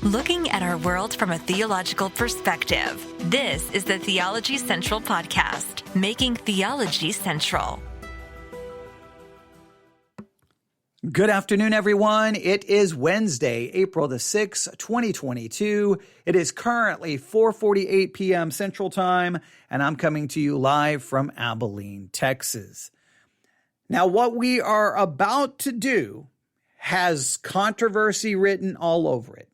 Looking at our world from a theological perspective. This is the Theology Central Podcast, making theology central. Good afternoon, everyone. It is Wednesday, April the 6th, 2022. It is currently 4:48 p.m. Central Time, and I'm coming to you live from Abilene, Texas. Now, what we are about to do has controversy written all over it.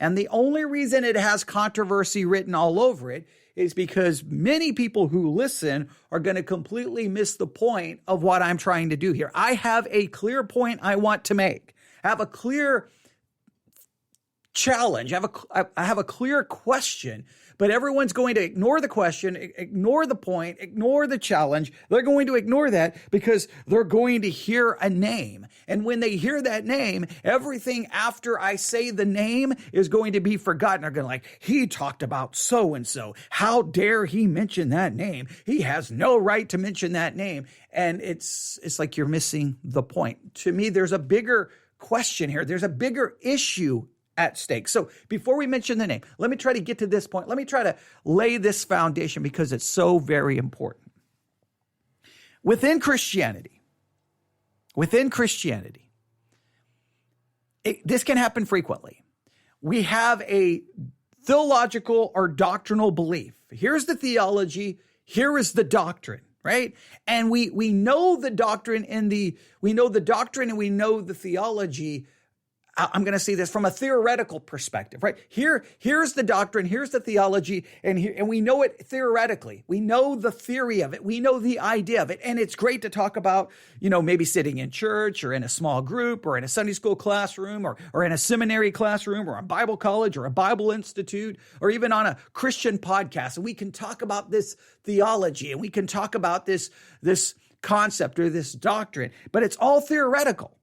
And the only reason it has controversy written all over it is because many people who listen are going to completely miss the point of what I'm trying to do here. I have a clear point I want to make. I have a clear challenge. I have a clear question, but everyone's going to ignore the question, ignore the point, ignore the challenge. They're going to ignore that because they're going to hear a name. And when they hear that name, everything after I say the name is going to be forgotten. They're going to like, he talked about so-and-so. How dare he mention that name? He has no right to mention that name. And it's like you're missing the point. To me, there's a bigger question here. There's a bigger issue at stake. So before we mention the name, let me try to get to this point. Let me try to lay this foundation because it's so very important. Within Christianity, this can happen frequently. We have a theological or doctrinal belief. Here's the theology. Here is the doctrine, right? And we know the doctrine and we know the theology. I'm going to say this from a theoretical perspective, right? Here's the doctrine, here's the theology, and we know it theoretically. We know the theory of it. We know the idea of it. And it's great to talk about, maybe sitting in church or in a small group or in a Sunday school classroom or in a seminary classroom or a Bible college or a Bible institute or even on a Christian podcast. And we can talk about this theology and we can talk about this concept or this doctrine, but it's all theoretical.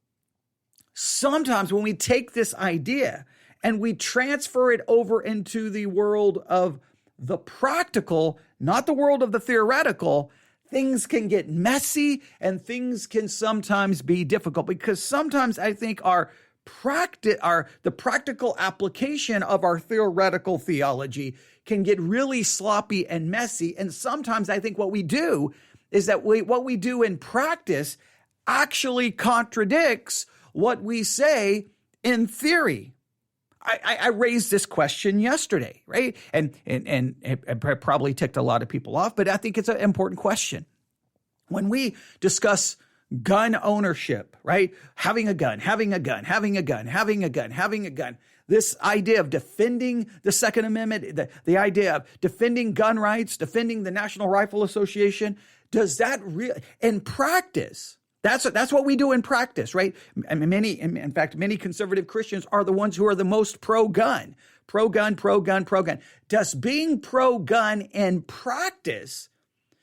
Sometimes when we take this idea and we transfer it over into the world of the practical, not the world of the theoretical, things can get messy and things can sometimes be difficult because sometimes I think the practical application of our theoretical theology can get really sloppy and messy. And sometimes I think what we do is that what we do in practice actually contradicts what we say in theory. I raised this question yesterday, right? And it probably ticked a lot of people off, but I think it's an important question. When we discuss gun ownership, right? Having a gun, this idea of defending the Second Amendment, the idea of defending gun rights, defending the National Rifle Association, does that really, in practice, that's what we do in practice, right? I mean, many conservative Christians are the ones who are the most pro-gun. Does being pro-gun in practice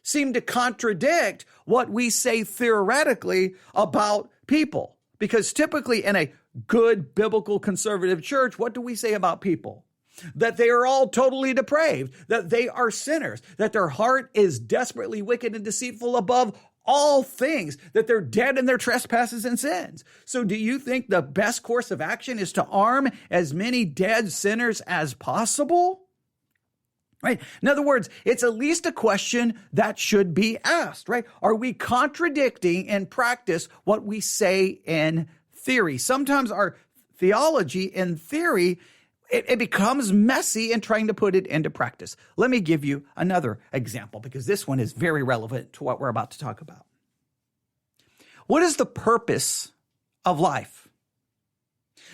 seem to contradict what we say theoretically about people? Because typically in a good biblical conservative church, what do we say about people? That they are all totally depraved, that they are sinners, that their heart is desperately wicked and deceitful above all things, that they're dead in their trespasses and sins. So do you think the best course of action is to arm as many dead sinners as possible? Right? In other words, it's at least a question that should be asked, right? Are we contradicting in practice what we say in theory? Sometimes our theology in theory it becomes messy in trying to put it into practice. Let me give you another example because this one is very relevant to what we're about to talk about. What is the purpose of life?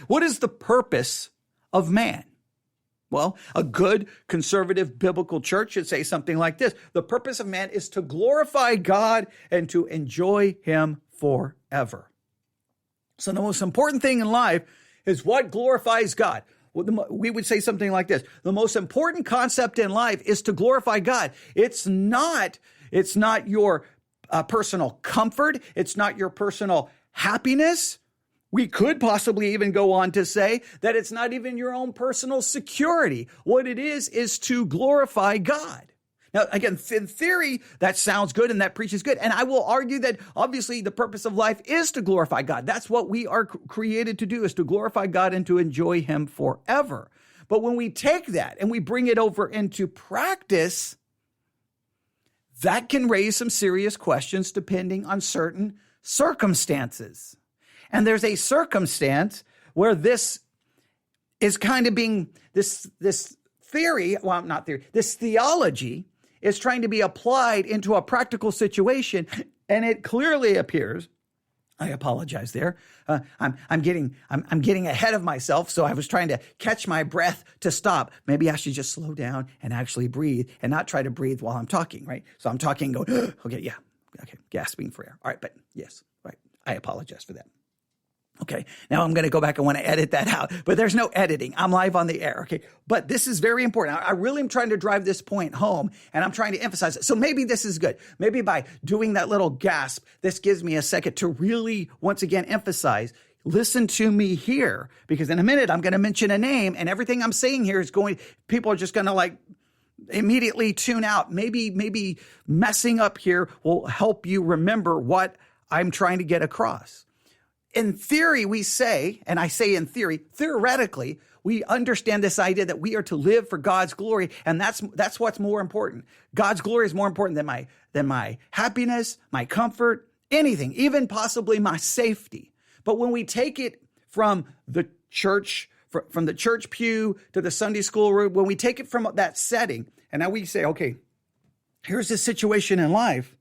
What is the purpose of man? Well, a good conservative biblical church should say something like this. The purpose of man is to glorify God and to enjoy him forever. So the most important thing in life is what glorifies God. We would say something like this. The most important concept in life is to glorify God. It's not your personal comfort. It's not your personal happiness. We could possibly even go on to say that it's not even your own personal security. What it is to glorify God. Now, again, in theory, that sounds good and that preaches good. And I will argue that obviously the purpose of life is to glorify God. That's what we are created to do, is to glorify God and to enjoy him forever. But when we take that and we bring it over into practice, that can raise some serious questions depending on certain circumstances. And there's a circumstance where this is kind of being, this theory, well, not theory, this theology is trying to be applied into a practical situation. And it clearly appears, I apologize there. I'm getting ahead of myself. So I was trying to catch my breath to stop. Maybe I should just slow down and actually breathe and not try to breathe while I'm talking, right? So I'm talking, going, okay, yeah, okay, gasping for air. All right, but yes, right. I apologize for that. Okay, now I'm going to go back and want to edit that out, but there's no editing. I'm live on the air, okay? But this is very important. I really am trying to drive this point home, and I'm trying to emphasize it. So maybe this is good. Maybe by doing that little gasp, this gives me a second to really, once again, emphasize, listen to me here, because in a minute, I'm going to mention a name, and everything I'm saying here is people are just going to like immediately tune out. Maybe messing up here will help you remember what I'm trying to get across. In theory, we say, and I say in theory, theoretically, we understand this idea that we are to live for God's glory, and that's what's more important. God's glory is more important than my happiness, my comfort, anything, even possibly my safety. But when we take it from the church, from the church pew to the Sunday school room, when we take it from that setting, and now we say, okay, here's this situation in life.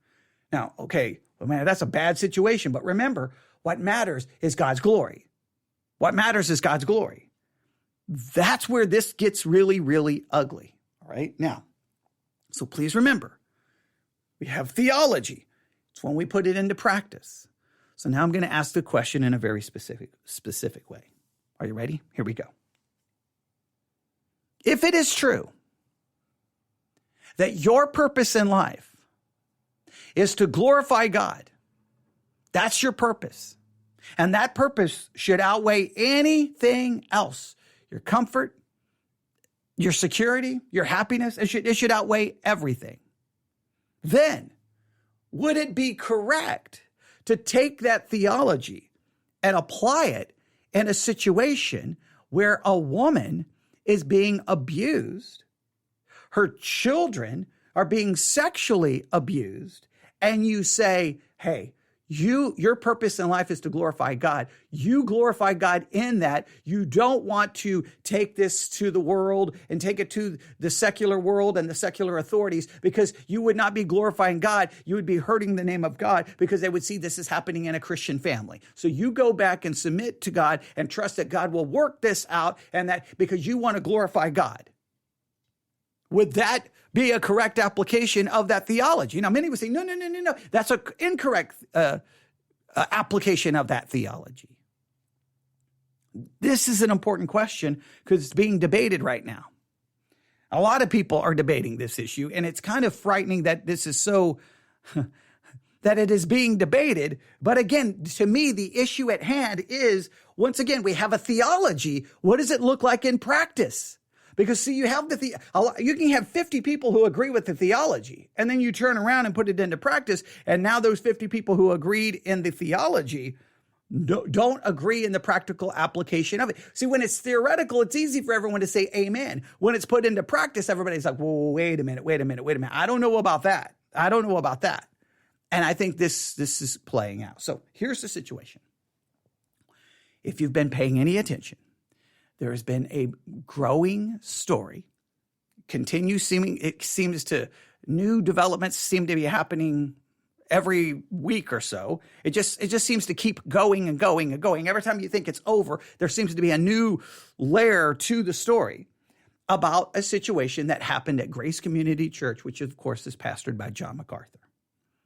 Now, okay, well, man, that's a bad situation, but remember, what matters is God's glory. What matters is God's glory. That's where this gets really, really ugly. All right. Now, so please remember, we have theology. It's when we put it into practice. So now I'm going to ask the question in a very specific way. Are you ready? Here we go. If it is true that your purpose in life is to glorify God, that's your purpose. And that purpose should outweigh anything else. Your comfort, your security, your happiness, it should outweigh everything. Then, would it be correct to take that theology and apply it in a situation where a woman is being abused, her children are being sexually abused, and you say, hey, your purpose in life is to glorify God. You glorify God in that. You don't want to take this to the world and take it to the secular world and the secular authorities, because you would not be glorifying God. You would be hurting the name of God, because they would see this is happening in a Christian family. So you go back and submit to God and trust that God will work this out, and that because you want to glorify God. Would that be a correct application of that theology? Now, many would say, no. That's an incorrect application of that theology. This is an important question because it's being debated right now. A lot of people are debating this issue, and it's kind of frightening that this is so, that it is being debated. But again, to me, the issue at hand is, once again, we have a theology. What does it look like in practice? Because see, you can have 50 people who agree with the theology, and then you turn around and put it into practice, and now those 50 people who agreed in the theology don't agree in the practical application of it. See, when it's theoretical, it's easy for everyone to say amen. When it's put into practice, everybody's like, whoa, wait a minute. I don't know about that. And I think this is playing out. So here's the situation. If you've been paying any attention, there has been a growing story. New developments seem to be happening every week or so. It just seems to keep going and going and going. Every time you think it's over, there seems to be a new layer to the story about a situation that happened at Grace Community Church, which of course is pastored by John MacArthur.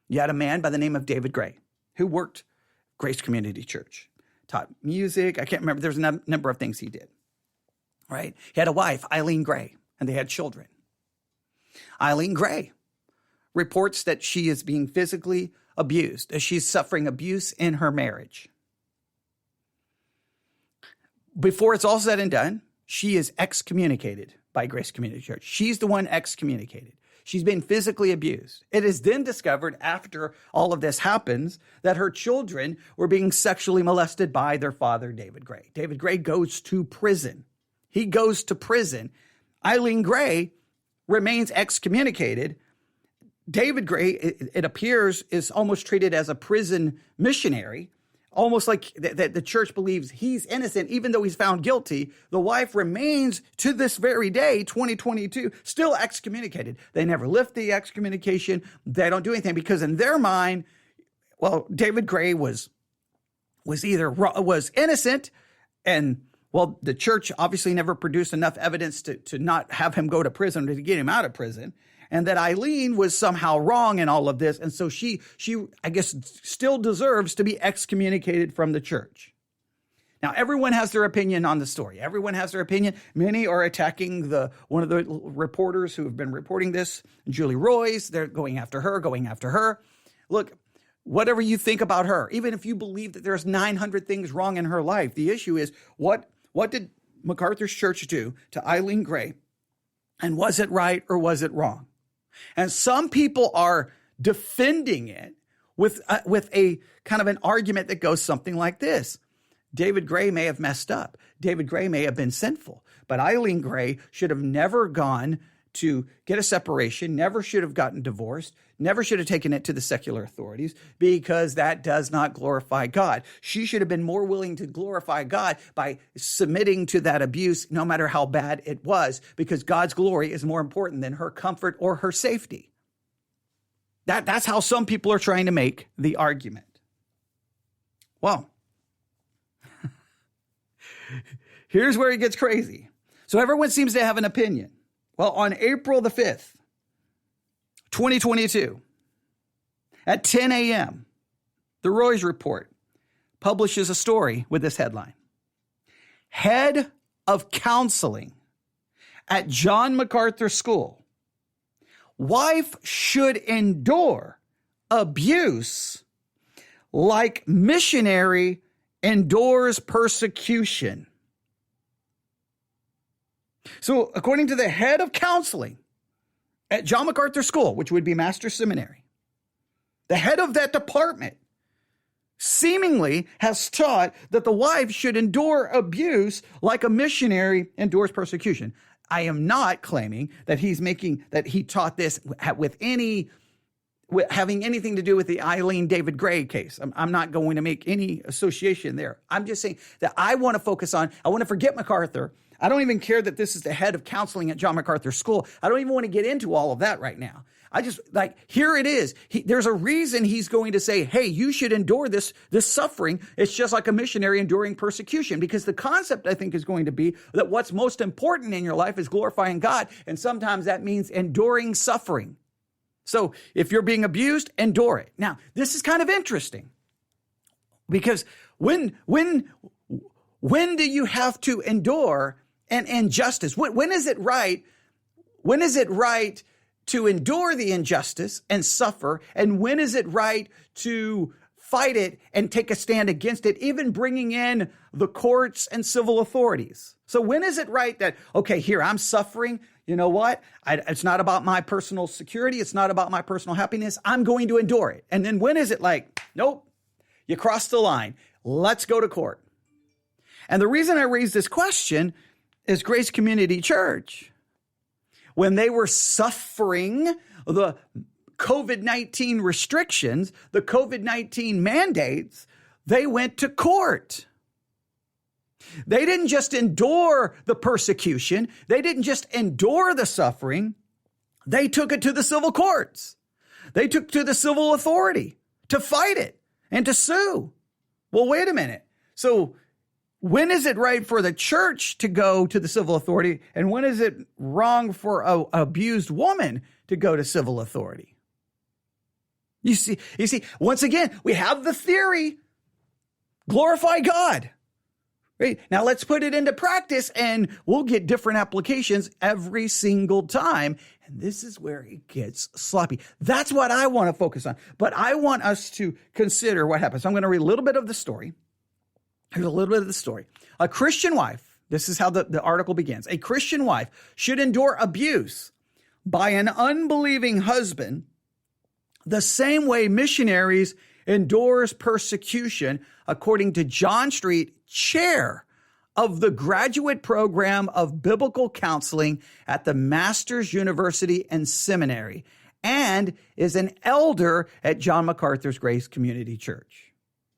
You had a man by the name of David Gray who worked Grace Community Church, taught music. I can't remember. There's a number of things he did. Right? He had a wife, Eileen Gray, and they had children. Eileen Gray reports that she is being physically abused, as she's suffering abuse in her marriage. Before it's all said and done, she is excommunicated by Grace Community Church. She's the one excommunicated. She's been physically abused. It is then discovered after all of this happens that her children were being sexually molested by their father, David Gray. David Gray goes to prison. He goes to prison. Eileen Gray remains excommunicated. David Gray, it appears, is almost treated as a prison missionary, almost like that the church believes he's innocent, even though he's found guilty. The wife remains to this very day, 2022, still excommunicated. They never lift the excommunication. They don't do anything because in their mind, well, David Gray was innocent, and well, the church obviously never produced enough evidence to not have him go to prison or to get him out of prison. And that Eileen was somehow wrong in all of this. And so she, I guess, still deserves to be excommunicated from the church. Now, everyone has their opinion on the story. Everyone has their opinion. Many are attacking one of the reporters who have been reporting this, Julie Royce. They're going after her. Look, whatever you think about her, even if you believe that there's 900 things wrong in her life, the issue is what did MacArthur's church do to Eileen Gray? And was it right or was it wrong? And some people are defending it with a kind of an argument that goes something like this. David Gray may have messed up. David Gray may have been sinful, but Eileen Gray should have never gone to get a separation, never should have gotten divorced, never should have taken it to the secular authorities because that does not glorify God. She should have been more willing to glorify God by submitting to that abuse, no matter how bad it was, because God's glory is more important than her comfort or her safety. That's how some people are trying to make the argument. Well, here's where it gets crazy. So everyone seems to have an opinion. Well, on April the 5th, 2022, at 10 a.m., the Royce Report publishes a story with this headline: Head of Counseling at John MacArthur School. Wife should endure abuse like missionary endures persecution. So according to the head of counseling at John MacArthur School, which would be Master's Seminary, the head of that department seemingly has taught that the wife should endure abuse like a missionary endures persecution. I am not claiming that he taught this with having anything to do with the Eileen David Gray case. I'm not going to make any association there. I'm just saying that I want to forget MacArthur. I don't even care that this is the head of counseling at John MacArthur School. I don't even want to get into all of that right now. I just here it is. There's a reason he's going to say, hey, you should endure this suffering. It's just like a missionary enduring persecution, because the concept, I think, is going to be that what's most important in your life is glorifying God. And sometimes that means enduring suffering. So if you're being abused, endure it. Now, this is kind of interesting because when do you have to endure an injustice? When is it right? When is it right to endure the injustice and suffer? And when is it right to fight it and take a stand against it, even bringing in the courts and civil authorities? So when is it right that, okay, here, I'm suffering. You know what? It's not about my personal security. It's not about my personal happiness. I'm going to endure it. And then when is it like, nope, you crossed the line. Let's go to court. And the reason I raise this question is Grace Community Church, when they were suffering the COVID-19 restrictions, the COVID-19 mandates, they went to court. They didn't just endure the persecution. They didn't just endure the suffering. They took it to the civil courts. They took to the civil authority to fight it and to sue. Well, wait a minute. So when is it right for the church to go to the civil authority? And when is it wrong for an abused woman to go to civil authority? You see, once again, we have the theory, glorify God. Right? Now let's put it into practice and we'll get different applications every single time. And this is where it gets sloppy. That's what I want to focus on. But I want us to consider what happens. So I'm going to read a little bit of the story. Here's a little bit of the story. A Christian wife, this is how the article begins. A Christian wife should endure abuse by an unbelieving husband, the same way missionaries endures persecution, according to John Street, chair of the graduate program of biblical counseling at the Master's University and Seminary, and is an elder at John MacArthur's Grace Community Church.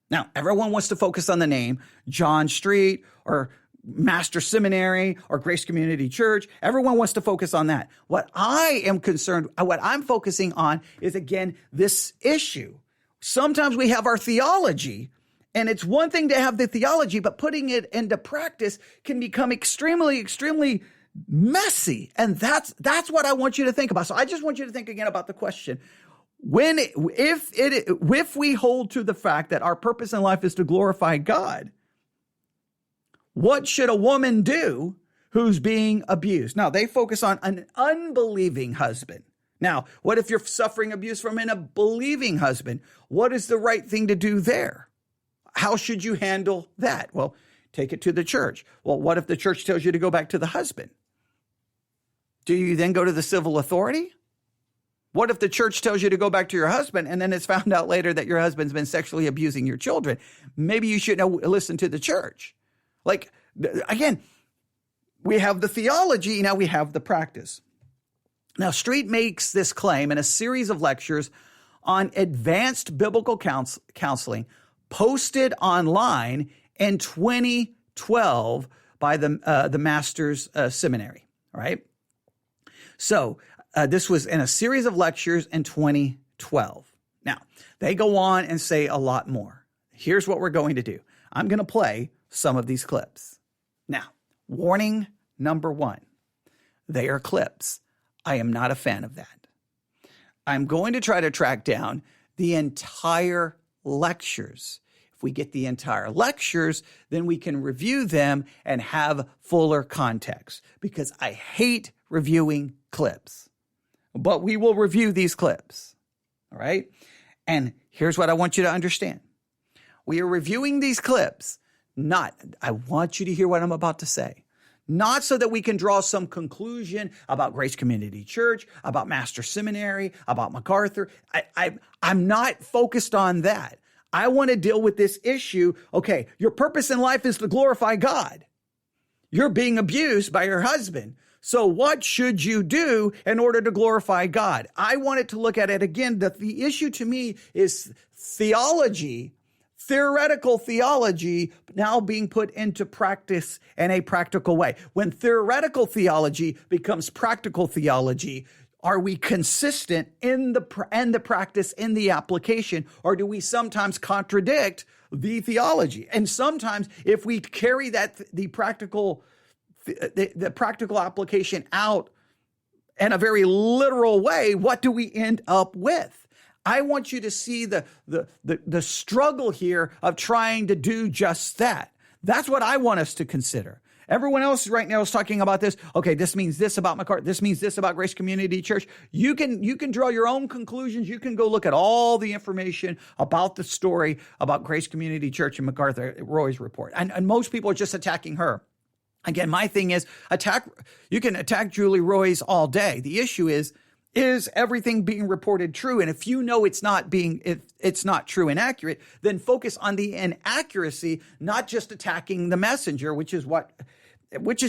Now, everyone wants to focus on the name John Street or Master Seminary or Grace Community Church. Everyone wants to focus on that. What I'm focusing on is, again, this issue. Sometimes we have our theology, and it's one thing to have the theology, but putting it into practice can become extremely, extremely messy. And that's what I want you to think about. So I just want you to think again about the question. If we hold to the fact that our purpose in life is to glorify God, what should a woman do who's being abused? Now, they focus on an unbelieving husband. Now, what if you're suffering abuse from a believing husband? What is the right thing to do there? How should you handle that? Well, take it to the church. Well, what if the church tells you to go back to the husband? Do you then go to the civil authority? What if the church tells you to go back to your husband and then it's found out later that your husband's been sexually abusing your children? Maybe you shouldn't listen to the church. Like, again, we have the theology, now we have the practice. Now, Street makes this claim in a series of lectures on advanced biblical counseling posted online in 2012 by the Master's Seminary, all right? So this was in a series of lectures in 2012. Now, they go on and say a lot more. Here's what we're going to do. I'm going to play some of these clips. Now, warning number one, they are clips. I am not a fan of that. I'm going to try to track down the entire lectures. If we get the entire lectures, then we can review them and have fuller context, because I hate reviewing clips. But we will review these clips, all right? And here's what I want you to understand. We are reviewing these clips, I want you to hear what I'm about to say. Not so that we can draw some conclusion about Grace Community Church, about Master Seminary, about MacArthur. I'm not focused on that. I want to deal with this issue. Okay, your purpose in life is to glorify God. You're being abused by your husband. So what should you do in order to glorify God? I wanted to look at it again. The issue to me is theology, theoretical theology now being put into practice in a practical way. When theoretical theology becomes practical theology, are we consistent in the practice, in the application, or do we sometimes contradict the theology? And sometimes if we carry the practical application out in a very literal way, what do we end up with? I want you to see the struggle here of trying to do just that. That's what I want us to consider. Everyone else right now is talking about this. Okay, this means this about MacArthur. This means this about Grace Community Church. You can draw your own conclusions. You can go look at all the information about the story about Grace Community Church and MacArthur Roy's report. And most people are just attacking her. Again, my thing is you can attack Julie Roys all day. The issue is everything being reported true? And if you know it's not true and accurate, then focus on the inaccuracy, not just attacking the messenger, which is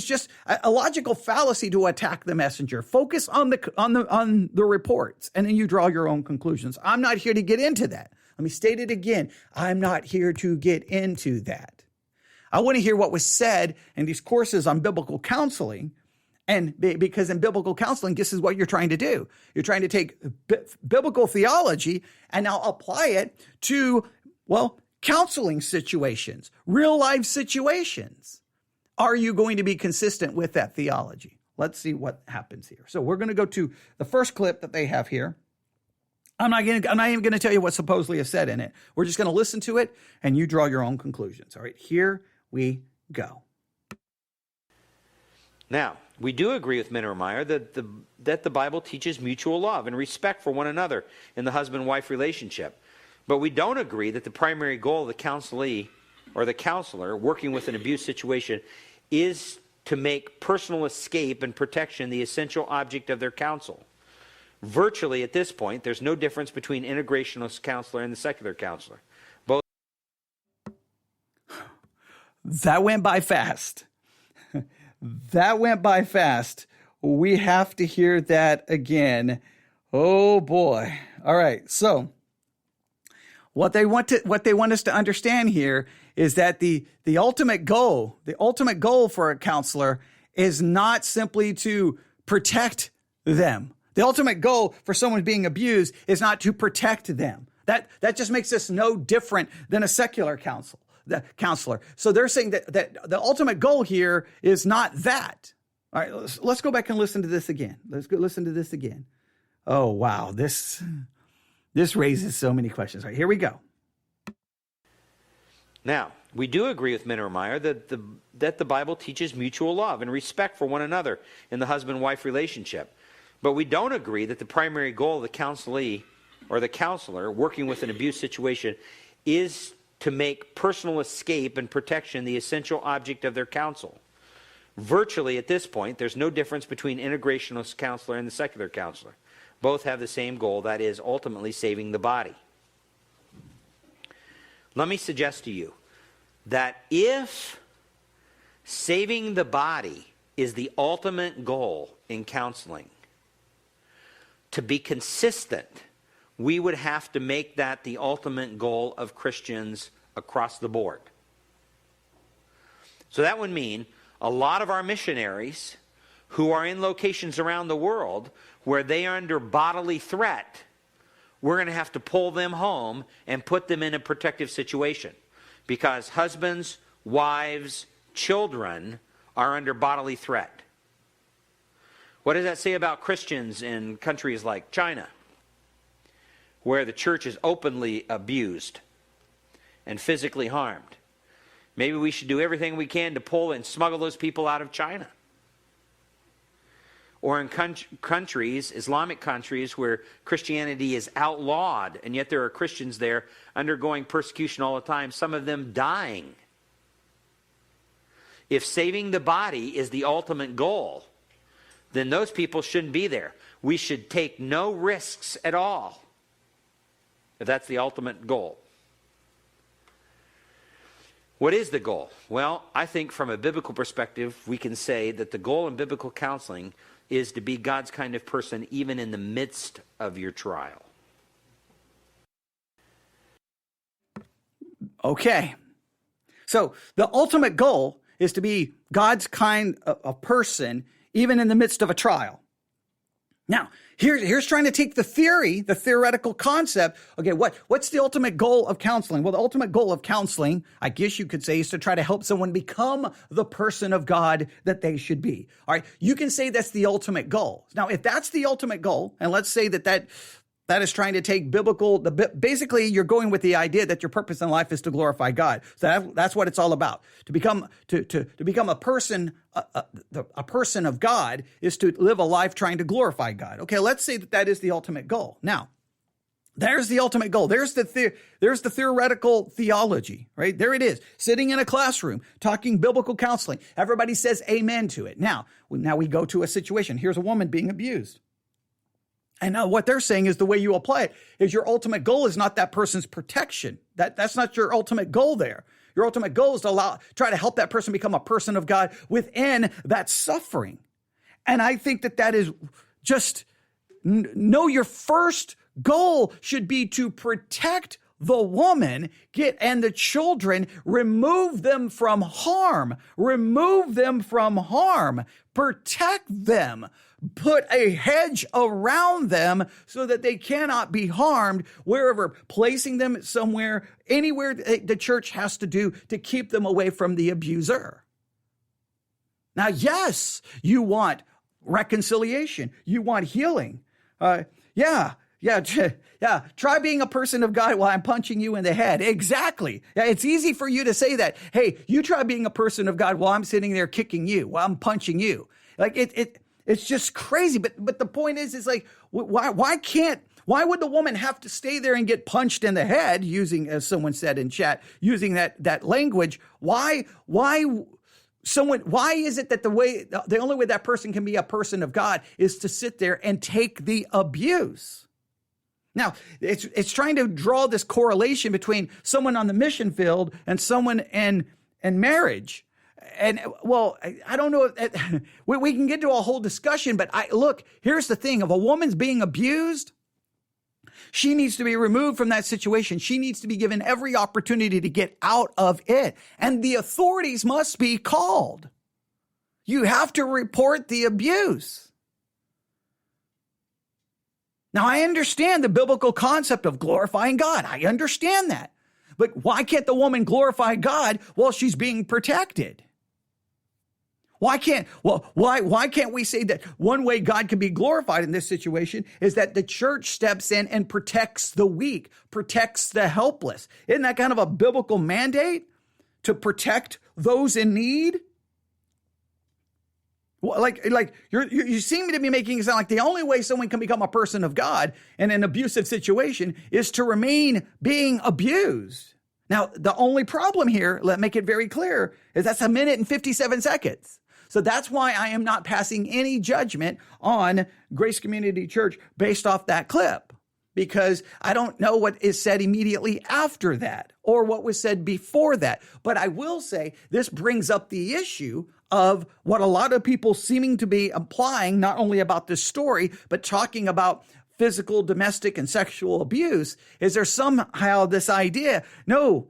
just a logical fallacy to attack the messenger. Focus on the reports, and then you draw your own conclusions. I'm not here to get into that. Let me state it again. I'm not here to get into that. I want to hear what was said in these courses on biblical counseling. And because in biblical counseling, this is what you're trying to do. You're trying to take biblical theology and now apply it to, counseling situations, real life situations. Are you going to be consistent with that theology? Let's see what happens here. So we're going to go to the first clip that they have here. I'm not even going to tell you what supposedly is said in it. We're just going to listen to it and you draw your own conclusions. All right, here we go. Now, we do agree with Minnemeyer that the Bible teaches mutual love and respect for one another in the husband-wife relationship. But we don't agree that the primary goal of the counselee or the counselor working with an abuse situation is to make personal escape and protection the essential object of their counsel. Virtually, at this point, there's no difference between integrationalist counselor and the secular counselor. Both. That went by fast. That went by fast. We have to hear that again. Oh boy. All right. So what they want us to understand here is that the ultimate goal for a counselor is not simply to protect them. The ultimate goal for someone being abused is not to protect them. That just makes us no different than a secular counselor. So they're saying that the ultimate goal here is not that. All right, let's go back and listen to this again. Let's go listen to this again. Oh, wow. This raises so many questions. All right, here we go. Now, we do agree with Minnemeyer that the Bible teaches mutual love and respect for one another in the husband-wife relationship. But we don't agree that the primary goal of the counselee or the counselor working with an abuse situation is to make personal escape and protection the essential object of their counsel. Virtually, at this point, there's no difference between integrationalist counselor and the secular counselor. Both have the same goal, that is, ultimately saving the body. Let me suggest to you that if saving the body is the ultimate goal in counseling, to be consistent, we would have to make that the ultimate goal of Christians across the board. So that would mean a lot of our missionaries who are in locations around the world where they are under bodily threat, we're going to have to pull them home and put them in a protective situation because husbands, wives, children are under bodily threat. What does that say about Christians in countries like China, where the church is openly abused and physically harmed? Maybe we should do everything we can to pull and smuggle those people out of China. Or in countries, Islamic countries, where Christianity is outlawed, and yet there are Christians there undergoing persecution all the time, some of them dying. If saving the body is the ultimate goal, then those people shouldn't be there. We should take no risks at all, if that's the ultimate goal. What is the goal? Well, I think from a biblical perspective, we can say that the goal in biblical counseling is to be God's kind of person even in the midst of your trial. Okay. So the ultimate goal is to be God's kind of person even in the midst of a trial. Now, here's trying to take the theoretical concept. Okay, what's the ultimate goal of counseling? Well, the ultimate goal of counseling, I guess you could say, is to try to help someone become the person of God that they should be. All right, you can say that's the ultimate goal. Now, if that's the ultimate goal, and let's say that is trying to take basically you're going with the idea that your purpose in life is to glorify God. So that's what it's all about. To become a person of God is to live a life trying to glorify God. Okay, let's say that is the ultimate goal. Now, there's the ultimate goal. There's the theoretical theology, right? There it is, sitting in a classroom, talking biblical counseling. Everybody says amen to it. Now we go to a situation. Here's a woman being abused. And now what they're saying is the way you apply it is your ultimate goal is not that person's protection. That's not your ultimate goal there. Your ultimate goal is to try to help that person become a person of God within that suffering. And I think that is just, your first goal should be to protect the woman, and the children, remove them from harm, protect them, put a hedge around them so that they cannot be harmed wherever, placing them somewhere, anywhere the church has to do to keep them away from the abuser. Now, yes, you want reconciliation. You want healing. Yeah. Try being a person of God while I'm punching you in the head. Exactly. Yeah, it's easy for you to say that. Hey, you try being a person of God while I'm sitting there kicking you, while I'm punching you. Like it's just crazy. But the point is like, why would the woman have to stay there and get punched in the head using, as someone said in chat, using that language? Why why is it that the only way that person can be a person of God is to sit there and take the abuse? Now, it's trying to draw this correlation between someone on the mission field and someone in marriage. And well, I don't know. We can get into a whole discussion, but look, here's the thing. If a woman's being abused, she needs to be removed from that situation. She needs to be given every opportunity to get out of it. And the authorities must be called. You have to report the abuse. Now, I understand the biblical concept of glorifying God. I understand that. But why can't the woman glorify God while she's being protected? Why can't we say that one way God can be glorified in this situation is that the church steps in and protects the weak, protects the helpless? Isn't that kind of a biblical mandate to protect those in need? Like you seem to be making it sound like the only way someone can become a person of God in an abusive situation is to remain being abused. Now, the only problem here, let me make it very clear, is that's 1 minute and 57 seconds. So that's why I am not passing any judgment on Grace Community Church based off that clip, because I don't know what is said immediately after that or what was said before that. But I will say this brings up the issue of what a lot of people seeming to be implying, not only about this story, but talking about physical, domestic, and sexual abuse. Is there somehow this idea, no,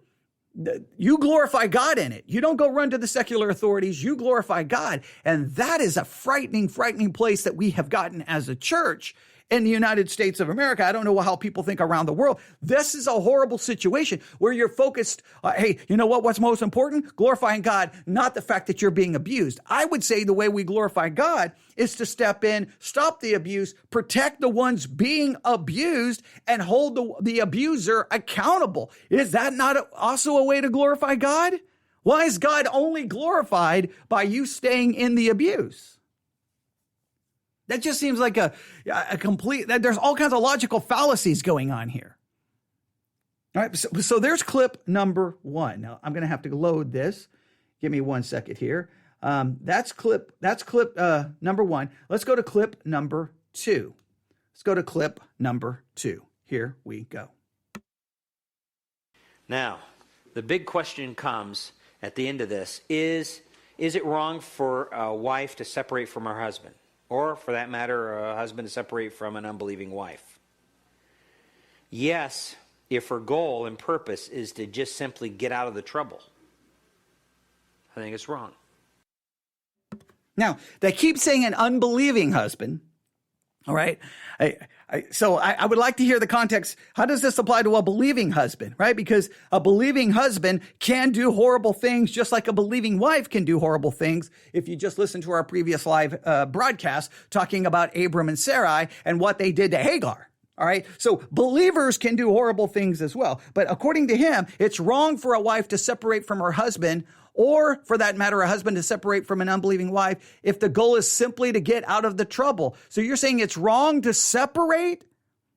you glorify God in it. You don't go run to the secular authorities. You glorify God. And that is a frightening, frightening place that we have gotten as a church in the United States of America. I don't know how people think around the world. This is a horrible situation where you're focused, hey, you know what? What's most important? Glorifying God, not the fact that you're being abused. I would say the way we glorify God is to step in, stop the abuse, protect the ones being abused, and hold the abuser accountable. Is that not also a way to glorify God? Why is God only glorified by you staying in the abuse? That just seems like a complete, there's all kinds of logical fallacies going on here. All right, so there's clip number 1. Now, I'm going to have to load this. Give me 1 second here. That's clip number 1. Let's go to clip number 2. Let's go to clip number 2. Here we go. Now, the big question comes at the end of this. Is it wrong for a wife to separate from her husband? Or, for that matter, a husband to separate from an unbelieving wife? Yes, if her goal and purpose is to just simply get out of the trouble. I think it's wrong. Now, they keep saying an unbelieving husband, all right? So I would like to hear the context. How does this apply to a believing husband, right? Because a believing husband can do horrible things just like a believing wife can do horrible things. If you just listen to our previous live broadcast talking about Abram and Sarai and what they did to Hagar. All right. So believers can do horrible things as well. But according to him, it's wrong for a wife to separate from her husband, or for that matter, a husband to separate from an unbelieving wife if the goal is simply to get out of the trouble. So you're saying it's wrong to separate?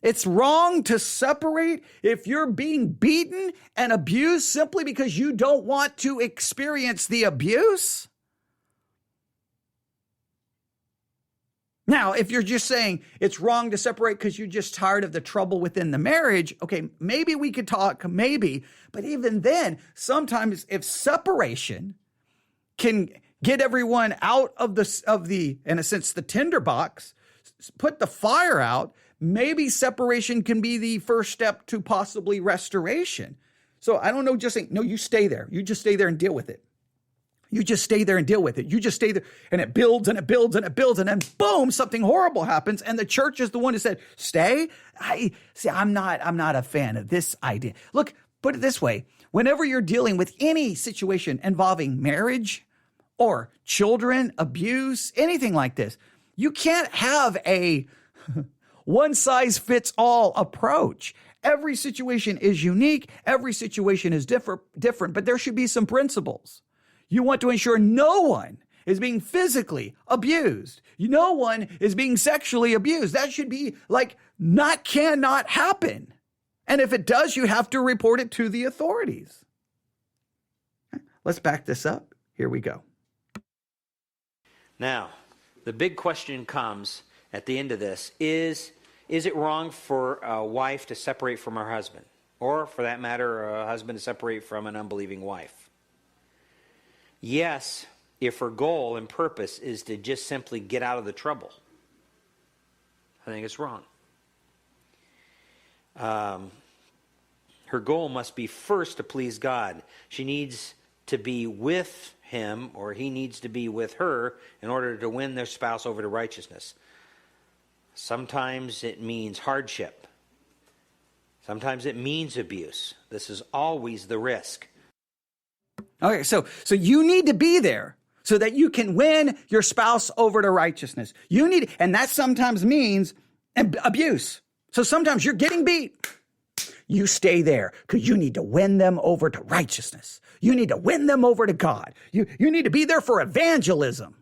It's wrong to separate if you're being beaten and abused simply because you don't want to experience the abuse? Now, if you're just saying it's wrong to separate because you're just tired of the trouble within the marriage, okay, maybe we could talk, maybe. But even then, sometimes if separation can get everyone out of the, in a sense, the tinderbox, put the fire out, maybe separation can be the first step to possibly restoration. So I don't know, just saying, no, you stay there. You just stay there and deal with it. You just stay there and deal with it. You just stay there and it builds and it builds and it builds. And then boom, something horrible happens. And the church is the one who said, stay. I'm not a fan of this idea. Look, put it this way. Whenever you're dealing with any situation involving marriage or children, abuse, anything like this, you can't have a one size fits all approach. Every situation is unique. Every situation is different, but there should be some principles. You want to ensure no one is being physically abused. No one is being sexually abused. That should be cannot happen. And if it does, you have to report it to the authorities. Let's back this up. Here we go. Now, the big question comes at the end of this. Is it wrong for a wife to separate from her husband? Or, for that matter, a husband to separate from an unbelieving wife? Yes, if her goal and purpose is to just simply get out of the trouble. I think it's wrong. Her goal must be first to please God. She needs to be with him, or he needs to be with her, in order to win their spouse over to righteousness. Sometimes it means hardship. Sometimes it means abuse. This is always the risk. Okay, so you need to be there so that you can win your spouse over to righteousness. And that sometimes means abuse. So sometimes you're getting beat. You stay there because you need to win them over to righteousness. You need to win them over to God. You need to be there for evangelism.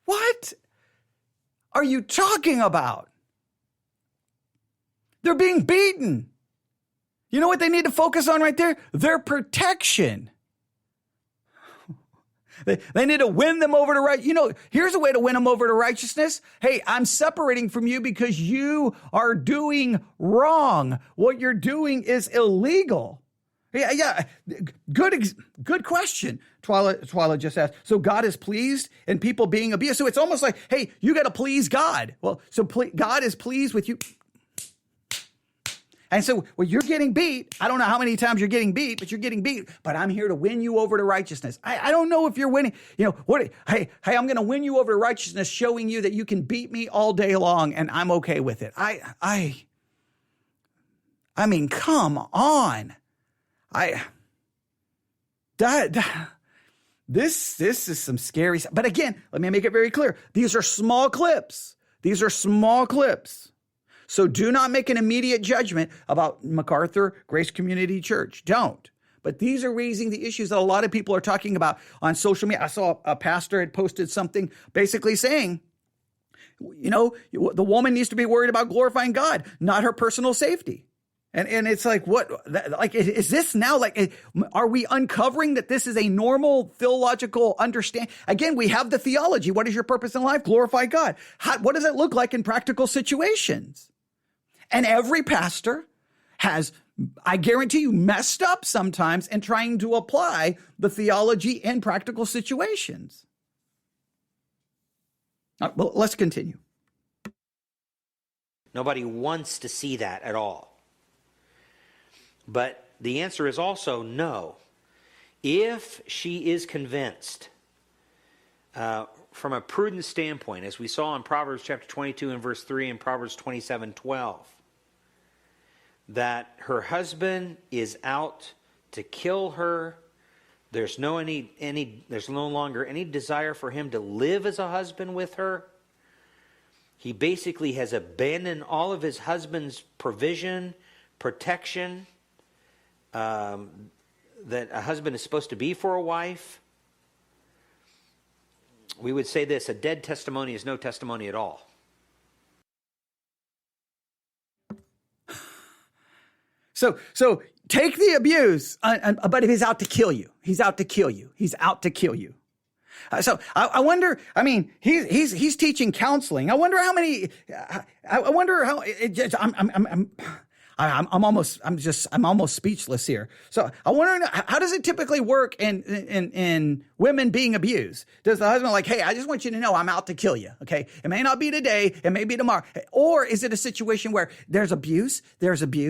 What are you talking about? They're being beaten. You know what they need to focus on right there? Their protection. They need to win them over to right. Here's a way to win them over to righteousness. Hey, I'm separating from you because you are doing wrong. What you're doing is illegal. Yeah. Good question. Twyla just asked. So God is pleased in people being abused. So it's almost like, hey, you got to please God. Well, so God is pleased with you. And so when you're getting beat, I don't know how many times you're getting beat, but you're getting beat. But I'm here to win you over to righteousness. I don't know if you're winning. Hey, I'm going to win you over to righteousness, showing you that you can beat me all day long, and I'm okay with it. I mean, come on. This is some scary stuff. But again, let me make it very clear. These are small clips. So do not make an immediate judgment about MacArthur Grace Community Church. Don't. But these are raising the issues that a lot of people are talking about on social media. I saw a pastor had posted something basically saying, the woman needs to be worried about glorifying God, not her personal safety. And it's like, what, like, is this now, like, are we uncovering that this is a normal theological understanding? Again, we have the theology. What is your purpose in life? Glorify God. What does it look like in practical situations? And every pastor has, I guarantee you, messed up sometimes in trying to apply the theology in practical situations. Well, let's continue. Nobody wants to see that at all. But the answer is also no. If she is convinced, from a prudent standpoint, as we saw in Proverbs chapter 22 and verse 3 and Proverbs 27:12, that her husband is out to kill her, there's no longer any desire for him to live as a husband with her. He basically has abandoned all of his husband's provision, protection, that a husband is supposed to be for a wife. We would say this: a dead testimony is no testimony at all. So take the abuse, but if he's out to kill you, he's out to kill you. So I wonder, I mean, he's teaching counseling. I wonder how many, I'm almost speechless here. So I wonder, how does it typically work in women being abused? Does the husband like, hey, I just want you to know I'm out to kill you. Okay. It may not be today. It may be tomorrow. Or is it a situation where there's abuse. And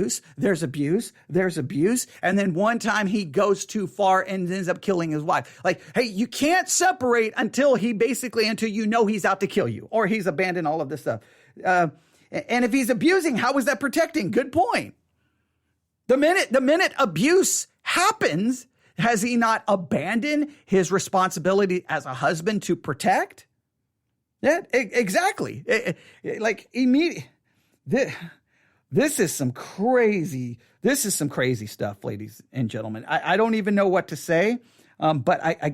then one time he goes too far and ends up killing his wife. Like, hey, you can't separate until you know he's out to kill you, or he's abandoned all of this stuff. And if he's abusing, how is that protecting? Good point. The minute abuse happens, has he not abandoned his responsibility as a husband to protect? Yeah, exactly. Like immediately. This is some crazy stuff, ladies and gentlemen. I don't even know what to say. But I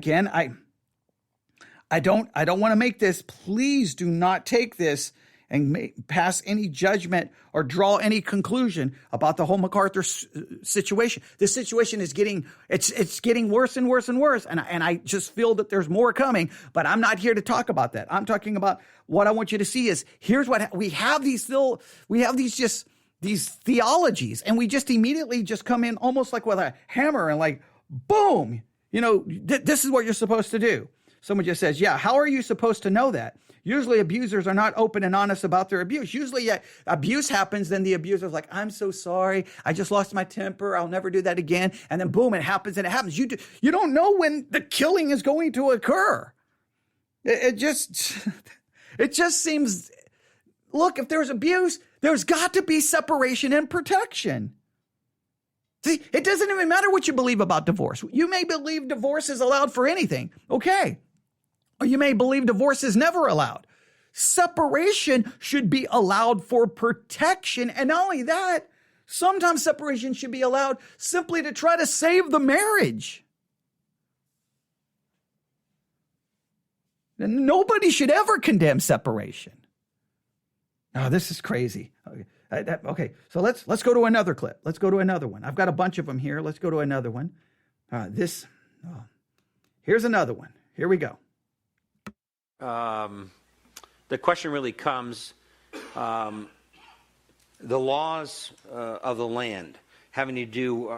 don't want to make this. Please do not take this and pass any judgment or draw any conclusion about the whole MacArthur situation. This situation is getting worse and worse and worse. And I just feel that there's more coming, but I'm not here to talk about that. I'm talking about what I want you to see is here's what we have these theologies, and we just immediately just come in almost like with a hammer and like, boom, this is what you're supposed to do. Someone just says, yeah, how are you supposed to know that? Usually abusers are not open and honest about their abuse. Usually abuse happens, then the abuser's like, I'm so sorry. I just lost my temper. I'll never do that again. And then boom, it happens and it happens. You don't know when the killing is going to occur. It just seems, look, if there's abuse, there's got to be separation and protection. See, it doesn't even matter what you believe about divorce. You may believe divorce is allowed for anything. Okay. Or you may believe divorce is never allowed. Separation should be allowed for protection. And not only that, sometimes separation should be allowed simply to try to save the marriage. And nobody should ever condemn separation. Oh, this is crazy. Okay, so let's go to another clip. Let's go to another one. I've got a bunch of them here. Let's go to another one. Here's another one. Here we go. The question really comes, the laws of the land having to do,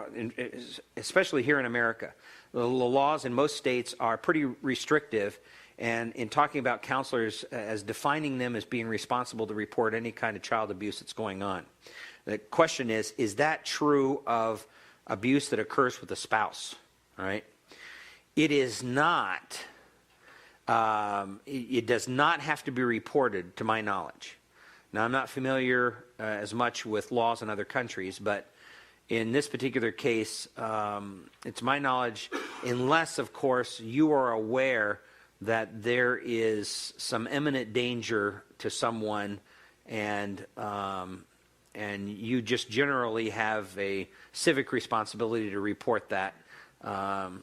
especially here in America, the laws in most states are pretty restrictive. And in talking about counselors as defining them as being responsible to report any kind of child abuse that's going on. The question is that true of abuse that occurs with a spouse? All right. It is not, it does not have to be reported to my knowledge. Now, I'm not familiar as much with laws in other countries, but in this particular case, it's my knowledge, unless, of course, you are aware that there is some imminent danger to someone, and you just generally have a civic responsibility to report that,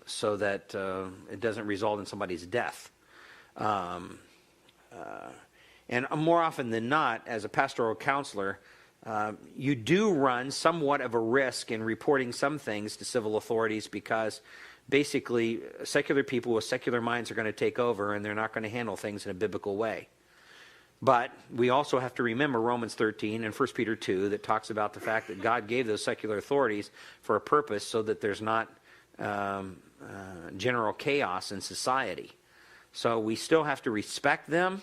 so that it doesn't result in somebody's death. And more often than not, as a pastoral counselor, you do run somewhat of a risk in reporting some things to civil authorities because basically, secular people with secular minds are going to take over, and they're not going to handle things in a biblical way. But we also have to remember Romans 13 and 1 Peter 2 that talks about the fact that God gave those secular authorities for a purpose so that there's not general chaos in society. So we still have to respect them,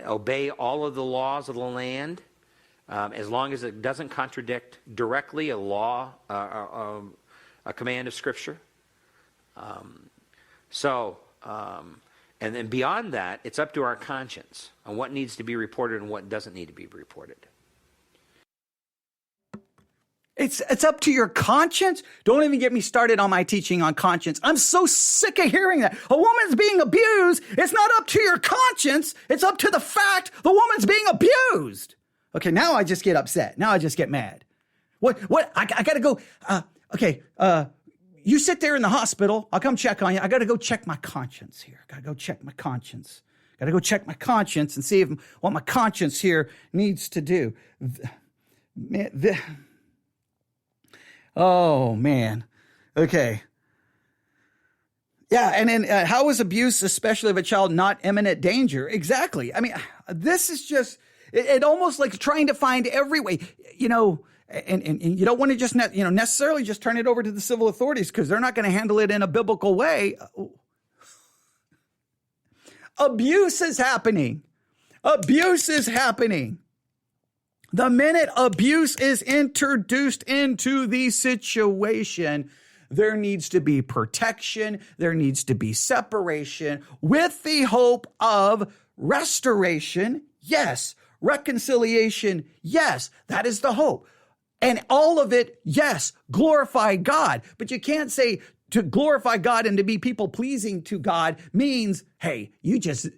obey all of the laws of the land, as long as it doesn't contradict directly a law, a command of Scripture. And then beyond that, it's up to our conscience on what needs to be reported and what doesn't need to be reported. It's up to your conscience? Don't even get me started on my teaching on conscience. I'm so sick of hearing that. A woman's being abused. It's not up to your conscience. It's up to the fact the woman's being abused. Okay, now I just get upset. Now I just get mad. What? I got to go. You sit there in the hospital. I'll come check on you. I got to go check my conscience here. Got to go check my conscience. Got to go check my conscience and see what my conscience here needs to do. Oh, man. Okay. Yeah, and then how is abuse, especially of a child, not imminent danger? Exactly. I mean, this is just, it almost like trying to find every way, and you don't want to just necessarily just turn it over to the civil authorities because they're not going to handle it in a biblical way. Abuse is happening. Abuse is happening. The minute abuse is introduced into the situation, there needs to be protection. There needs to be separation with the hope of restoration. Yes. Reconciliation. Yes. That is the hope. And all of it, yes, glorify God. But you can't say to glorify God and to be people pleasing to God means, hey, you just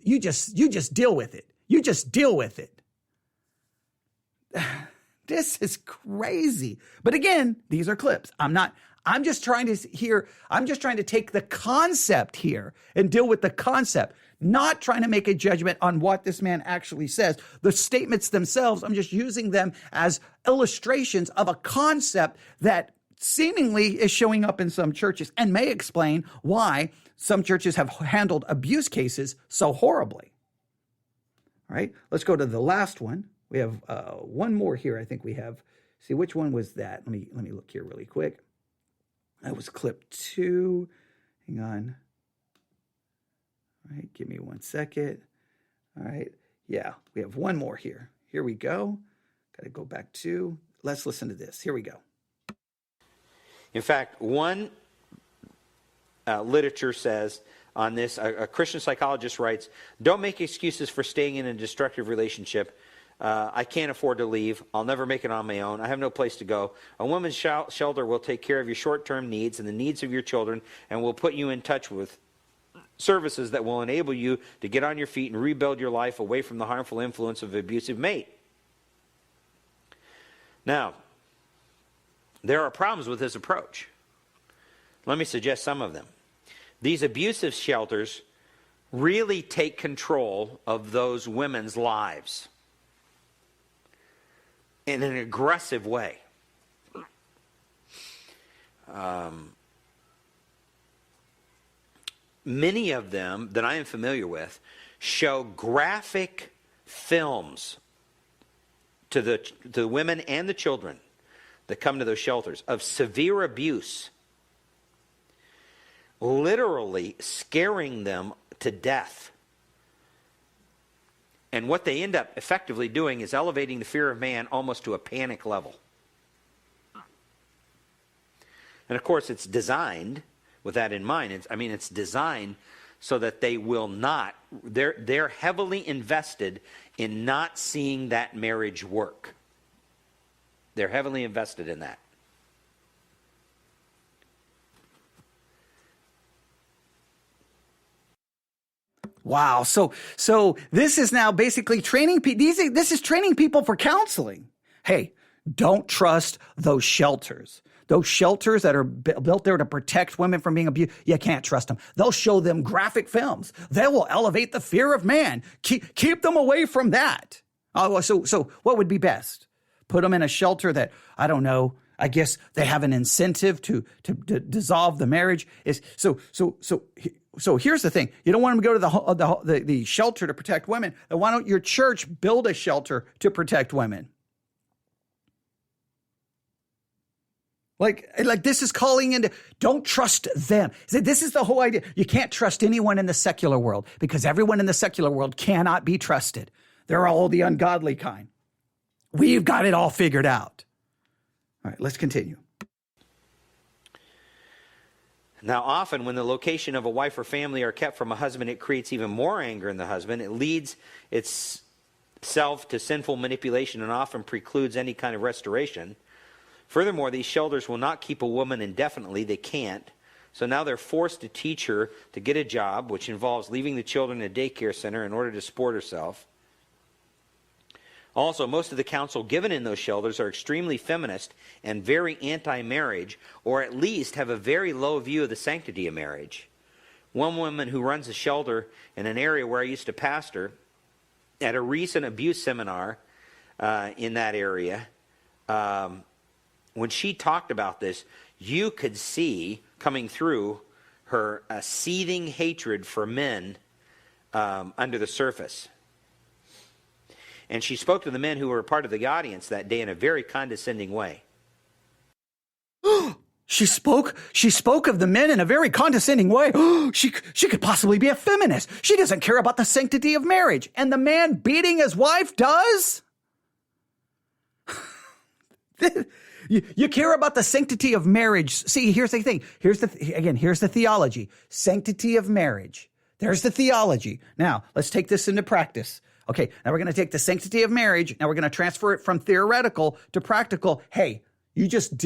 deal with it. You just deal with it. This is crazy. But again, these are clips. I'm not I'm just trying to take the concept here and deal with the concept, not trying to make a judgment on what this man actually says. The statements themselves, I'm just using them as illustrations of a concept that seemingly is showing up in some churches and may explain why some churches have handled abuse cases so horribly. All right, let's go to the last one. We have one more here. I think we have. See, which one was that? Let me look here really quick. That was clip 2. Hang on. All right, give me 1 second. All right, yeah, we have one more here. Here we go. Got to go back to. Let's listen to this. Here we go. In fact, one literature says on this, a Christian psychologist writes, "Don't make excuses for staying in a destructive relationship. I can't afford to leave. I'll never make it on my own. I have no place to go. A woman's shelter will take care of your short-term needs and the needs of your children and will put you in touch with services that will enable you to get on your feet and rebuild your life away from the harmful influence of an abusive mate." Now, there are problems with this approach. Let me suggest some of them. These abusive shelters really take control of those women's lives in an aggressive way. Many of them that I am familiar with show graphic films to the women and the children that come to those shelters of severe abuse, literally scaring them to death. And what they end up effectively doing is elevating the fear of man almost to a panic level. And of course, it's designed with that in mind. It's designed so that they will not, they're heavily invested in not seeing that marriage work. They're heavily invested in that. Wow. So this is now basically training people. This is training people for counseling. Hey, don't trust those shelters. Those shelters that are built there to protect women from being abused, you can't trust them. They'll show them graphic films. They will elevate the fear of man. Keep them away from that. Oh, so what would be best? Put them in a shelter that, I don't know, I guess they have an incentive to dissolve the marriage. So here's the thing. You don't want them to go to the shelter to protect women. Then why don't your church build a shelter to protect women? Like this is calling into, don't trust them. This is the whole idea. You can't trust anyone in the secular world because everyone in the secular world cannot be trusted. They're all the ungodly kind. We've got it all figured out. All right, let's continue. Now, often when the location of a wife or family are kept from a husband, it creates even more anger in the husband. It leads itself to sinful manipulation and often precludes any kind of restoration. Furthermore, these shelters will not keep a woman indefinitely. They can't. So now they're forced to teach her to get a job, which involves leaving the children in a daycare center in order to support herself. Also, most of the counsel given in those shelters are extremely feminist and very anti-marriage, or at least have a very low view of the sanctity of marriage. One woman who runs a shelter in an area where I used to pastor, at a recent abuse seminar in that area, when she talked about this, you could see coming through her a seething hatred for men under the surface. And she spoke to the men who were a part of the audience that day in a very condescending way. She spoke of the men in a very condescending way. She could possibly be a feminist. She doesn't care about the sanctity of marriage. And the man beating his wife does? You care about the sanctity of marriage. See, here's the thing. Here's the theology. Sanctity of marriage. There's the theology. Now, let's take this into practice. Okay, now we're going to take the sanctity of marriage. Now we're going to transfer it from theoretical to practical. Hey, You just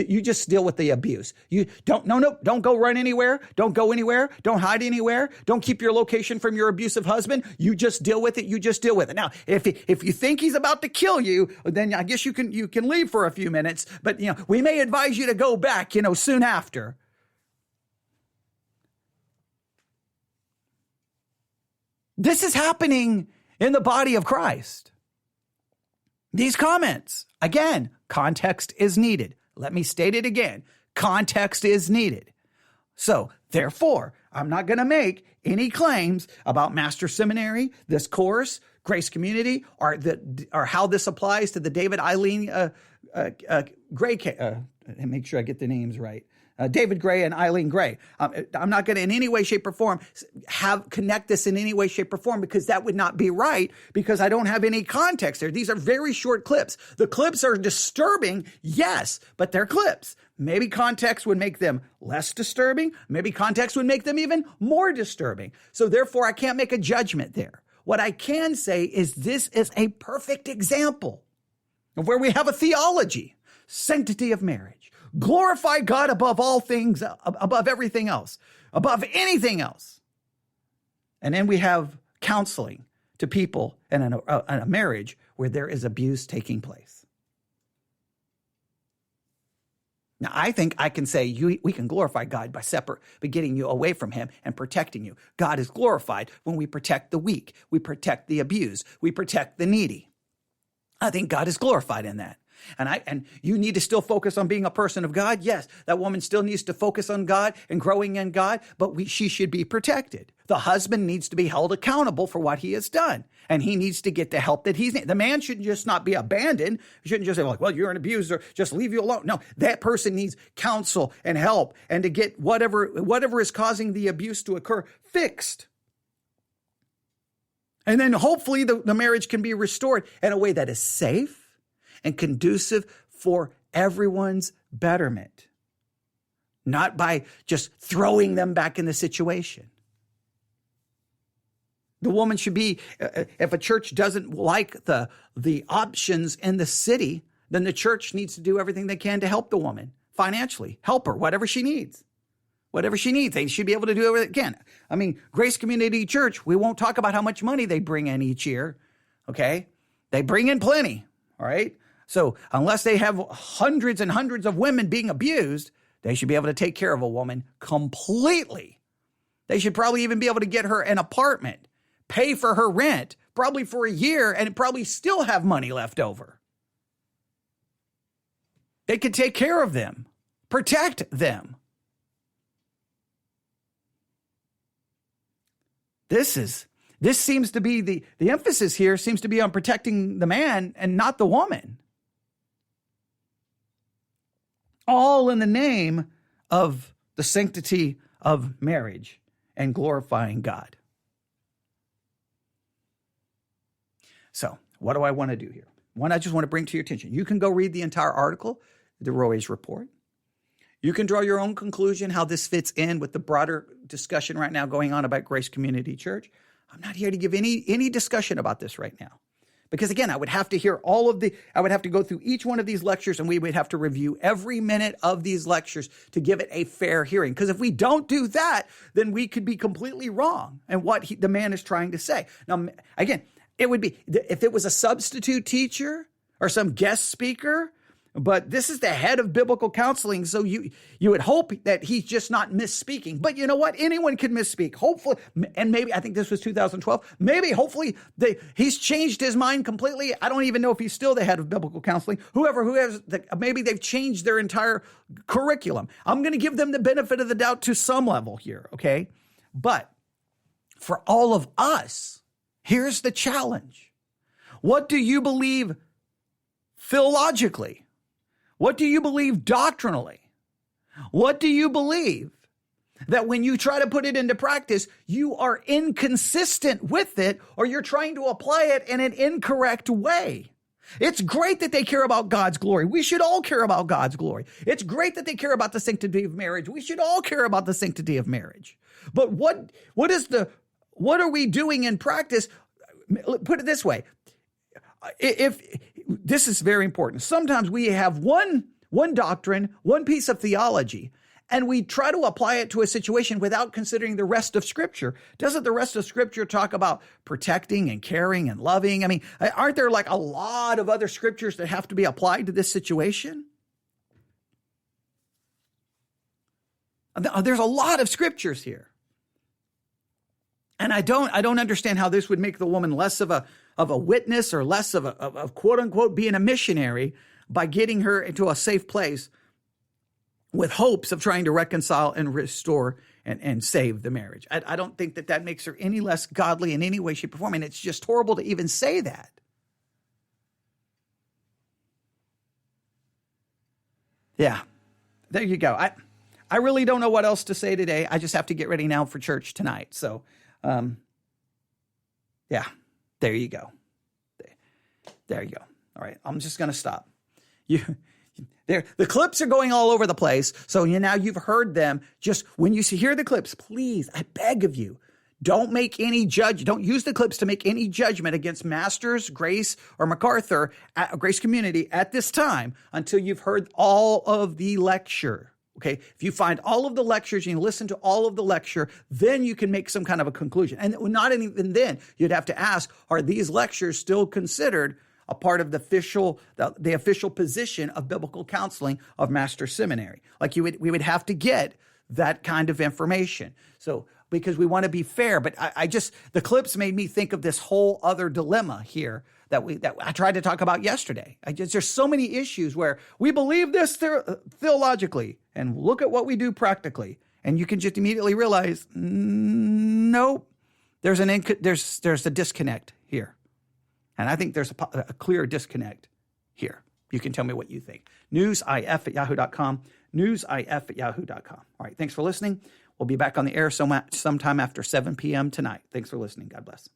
deal with the abuse. You don't go run anywhere. Don't go anywhere. Don't hide anywhere. Don't keep your location from your abusive husband. You just deal with it. You just deal with it. Now, if you think he's about to kill you, then I guess you can leave for a few minutes. But we may advise you to go back, soon after. This is happening in the body of Christ. These comments, again, context is needed. Let me state it again. Context is needed. So, therefore, I'm not going to make any claims about Master Seminary, this course, Grace Community, or how this applies to the David Eileen Gray case. Make sure I get the names right. David Gray and Eileen Gray. I'm not going to in any way, shape, or form connect this in any way, shape, or form, because that would not be right, because I don't have any context there. These are very short clips. The clips are disturbing, yes, but they're clips. Maybe context would make them less disturbing. Maybe context would make them even more disturbing. So therefore, I can't make a judgment there. What I can say is this is a perfect example of where we have a theology, sanctity of marriage. Glorify God above all things, above everything else, above anything else. And then we have counseling to people in a marriage where there is abuse taking place. Now, I think I can say we can glorify God by getting you away from him and protecting you. God is glorified when we protect the weak, we protect the abused, we protect the needy. I think God is glorified in that. And you need to still focus on being a person of God. Yes, that woman still needs to focus on God and growing in God, but she should be protected. The husband needs to be held accountable for what he has done, and he needs to get the help that he's needs. The man should just not be abandoned. He shouldn't just say, well, you're an abuser, just leave you alone. No, that person needs counsel and help, and to get whatever is causing the abuse to occur fixed. And then hopefully the marriage can be restored in a way that is safe and conducive for everyone's betterment, not by just throwing them back in the situation. The woman should be, if a church doesn't like the options in the city, then the church needs to do everything they can to help the woman financially, help her, whatever she needs. Whatever she needs, they should be able to do it again. I mean, Grace Community Church, we won't talk about how much money they bring in each year, okay? They bring in plenty, all right? So unless they have hundreds and hundreds of women being abused, they should be able to take care of a woman completely. They should probably even be able to get her an apartment, pay for her rent, probably for a year, and probably still have money left over. They could take care of them, protect them. This seems to be the emphasis here seems to be on protecting the man and not the woman. All in the name of the sanctity of marriage and glorifying God. So, what do I want to do here? One, I just want to bring to your attention. You can go read the entire article, the Roy's report. You can draw your own conclusion how this fits in with the broader discussion right now going on about Grace Community Church. I'm not here to give any discussion about this right now. Because again, I would have to I would have to go through each one of these lectures, and we would have to review every minute of these lectures to give it a fair hearing. Because if we don't do that, then we could be completely wrong in what the man is trying to say. Now, again, it would be, if it was a substitute teacher or some guest speaker, but this is the head of biblical counseling, so you would hope that he's just not misspeaking. But you know what? Anyone can misspeak. Hopefully, and maybe, I think this was 2012, hopefully, he's changed his mind completely. I don't even know if he's still the head of biblical counseling. Maybe they've changed their entire curriculum. I'm going to give them the benefit of the doubt to some level here, okay? But for all of us, here's the challenge. What do you believe theologically? What do you believe doctrinally? What do you believe that when you try to put it into practice, you are inconsistent with it, or you're trying to apply it in an incorrect way? It's great that they care about God's glory. We should all care about God's glory. It's great that they care about the sanctity of marriage. We should all care about the sanctity of marriage. But what are we doing in practice? Put it this way. If this is very important. Sometimes we have one one doctrine, one piece of theology, and we try to apply it to a situation without considering the rest of Scripture. Doesn't the rest of Scripture talk about protecting and caring and loving? I mean, aren't there like a lot of other scriptures that have to be applied to this situation? There's a lot of scriptures here. And I don't understand how this would make the woman less of a witness or less of quote unquote being a missionary by getting her into a safe place with hopes of trying to reconcile and restore and save the marriage. I don't think that makes her any less godly in any way, shape, or form. And it's just horrible to even say that. Yeah, there you go. I really don't know what else to say today. I just have to get ready now for church tonight. So, yeah, there you go. There you go. All right, I'm just going to stop. The clips are going all over the place. So now you've heard them. Just when you hear the clips, please, I beg of you, don't use the clips to make any judgment against Masters, Grace, or MacArthur, Grace Community at this time until you've heard all of the lecture. Okay, if you find all of the lectures and you listen to all of the lecture, then you can make some kind of a conclusion. And not even then, you'd have to ask, are these lectures still considered a part of the official position of biblical counseling of Master Seminary? Like we would have to get that kind of information. So because we want to be fair, but the clips made me think of this whole other dilemma here that I tried to talk about yesterday. There's so many issues where we believe this theologically and look at what we do practically. And you can just immediately realize, nope, there's a disconnect here. And I think there's a clear disconnect here. You can tell me what you think. newsif@yahoo.com, newsif@yahoo.com. All right, thanks for listening. We'll be back on the air sometime after 7 p.m. tonight. Thanks for listening. God bless.